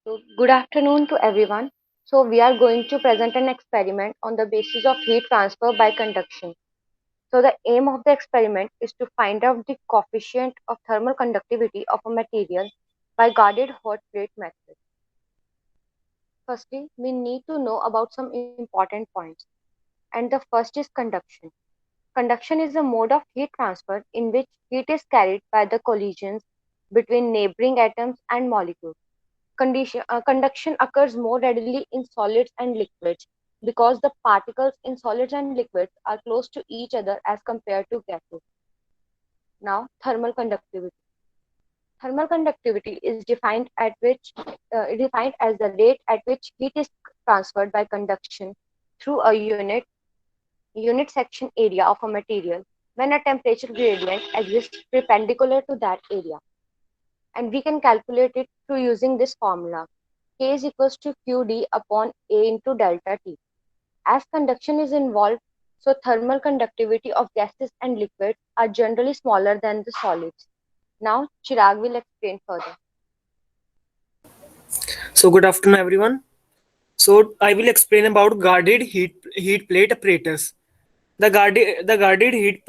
Good afternoon to everyone. We are going to present an experiment on the basis of heat transfer by conduction. The aim of the experiment is to find out the coefficient of thermal conductivity of a material by guarded hot plate method. Firstly, we need to know about some important points. And the first is conduction. Conduction is a mode of heat transfer in which heat is carried by the collisions between neighboring atoms and molecules. Conduction occurs more readily in solids and liquids because the particles in solids and liquids are close to each other as compared to gases. Now, thermal conductivity. Thermal conductivity is defined as the rate at which heat is transferred by conduction through a unit section area of a material when a temperature gradient exists perpendicular to that area. And we can calculate it through using this formula. K is equals to Qd upon A into delta T. As conduction is involved, so thermal conductivity of gases and liquids are generally smaller than the solids. Now, Chirag will explain further. So good afternoon, everyone. So I will explain about guarded heat plate apparatus. The guarded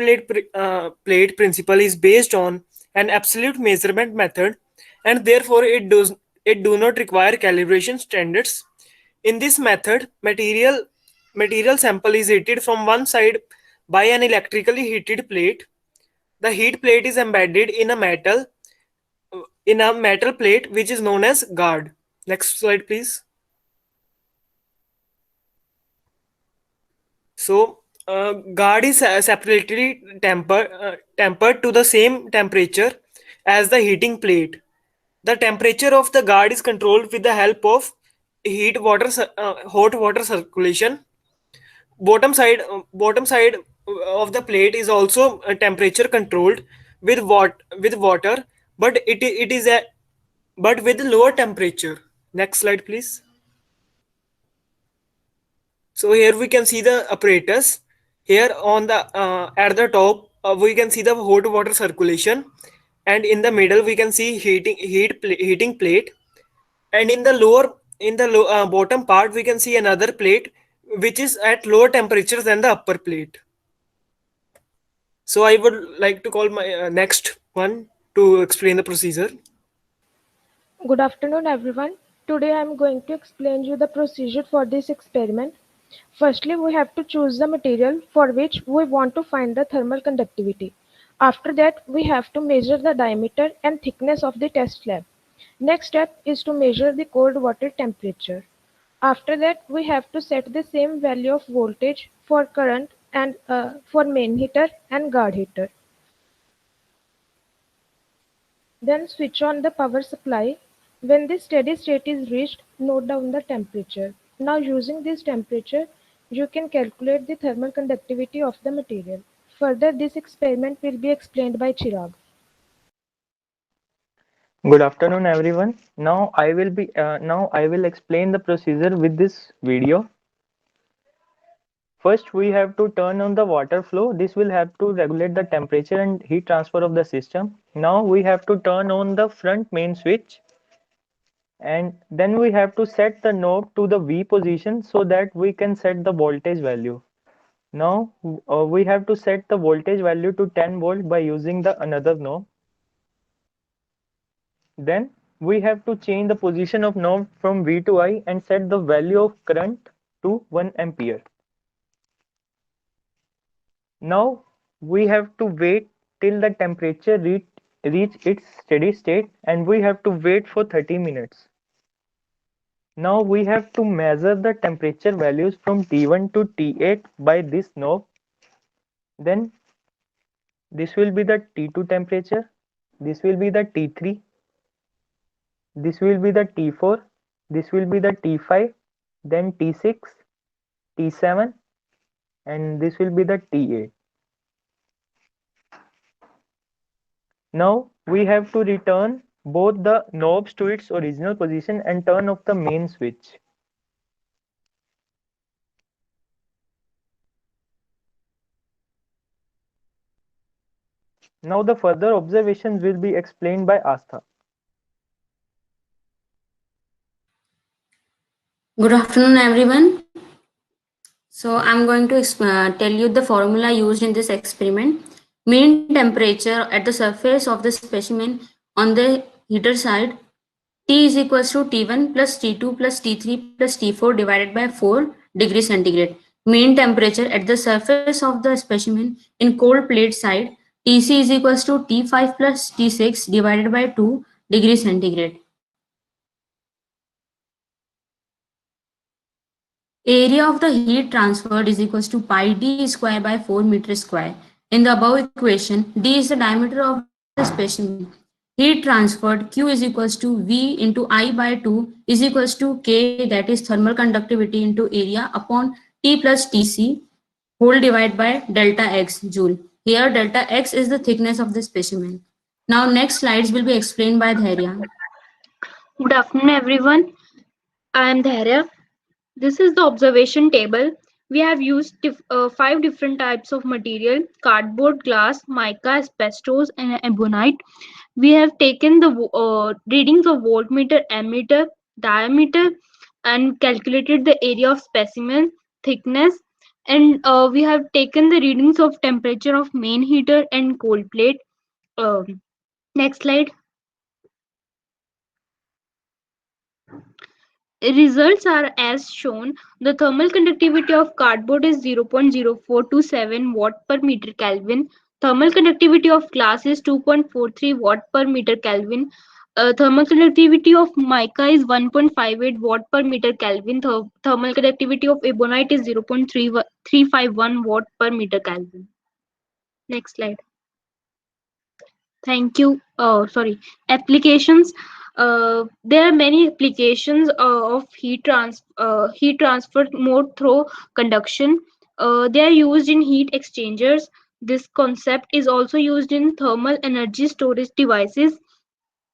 plate principle is based on an absolute measurement method, and therefore it do not require calibration standards. In this method, material sample is heated from one side by an electrically heated plate. The heat plate is embedded in a metal plate which is known as guard. Next slide, please. So, guard is separately tempered to the same temperature as the heating plate. The temperature of the guard is controlled with the help of hot water circulation. Bottom side of the plate is also temperature controlled with water, but it is a but with lower temperature. Next slide, please. So here we can see the apparatus. Here on the at the top we can see the hot water circulation, and in the middle we can see heating plate, and in the bottom part we can see another plate which is at lower temperatures than the upper plate. So I would like to call my next one to explain the procedure. Good afternoon everyone. Today I am going to explain you the procedure for this experiment. Firstly, we have to choose the material for which we want to find the thermal conductivity. After that, we have to measure the diameter and thickness of the test slab. Next step is to measure the cold water temperature. After that, we have to set the same value of voltage for current and for main heater and guard heater. Then switch on the power supply. When the steady state is reached, note down the temperature. Now using this temperature, you can calculate the thermal conductivity of the material. Further, this experiment will be explained by Chirag. Good afternoon, everyone. Now I will explain the procedure with this video. First, we have to turn on the water flow. This will have to regulate the temperature and heat transfer of the system. Now we have to turn on the front main switch, and then we have to set the knob to the V position so that we can set the voltage value. Now we have to set the voltage value to 10 volt by using the another knob. Then we have to change the position of knob from V to I and set the value of current to 1 ampere. Now we have to wait till the temperature reach its steady state, and we have to wait for 30 minutes. Now we have to measure the temperature values from T1 to T8 by this knob. Then this will be the T2 temperature, this will be the T3, this will be the T4, this will be the T5, then T6, T7, and this will be the T8. Now we have to return both the knobs to its original position and turn off the main switch. Now the further observations will be explained by Astha. Good afternoon, everyone. So, I'm going to tell you the formula used in this experiment. Mean temperature at the surface of the specimen on the heater side, T is equals to T1 plus T2 plus T3 plus T4 divided by 4 degrees centigrade. Mean temperature at the surface of the specimen in cold plate side, Tc is equals to T5 plus T6 divided by 2 degrees centigrade. Area of the heat transferred is equals to pi d square by 4 meter square. In the above equation, d is the diameter of the specimen. Heat transferred Q is equals to V into I by 2 is equals to K, that is thermal conductivity into area upon T plus Tc whole divided by delta X joule. Here delta X is the thickness of the specimen. Now next slides will be explained by Dhairya. Good afternoon, everyone. I am Dhairya. This is the observation table. We have used 5 different types of material: cardboard, glass, mica, asbestos, and ebonite. We have taken the readings of voltmeter, ammeter, diameter, and calculated the area of specimen, thickness, and we have taken the readings of temperature of main heater and cold plate. Next slide. Results are as shown. The thermal conductivity of cardboard is 0.0427 watt per meter Kelvin. Thermal conductivity of glass is 2.43 watt per meter Kelvin. Thermal conductivity of mica is 1.58 watt per meter Kelvin. Thermal conductivity of ebonite is 0.351 watt per meter Kelvin. Next slide. Thank you. Oh, sorry. Applications. There are many applications of heat transfer mode through conduction. They are used in heat exchangers. This concept is also used in thermal energy storage devices,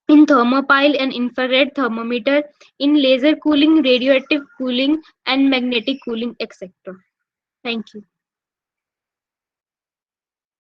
in thermopile and infrared thermometer, in laser cooling, radioactive cooling, and magnetic cooling, etc. Thank you.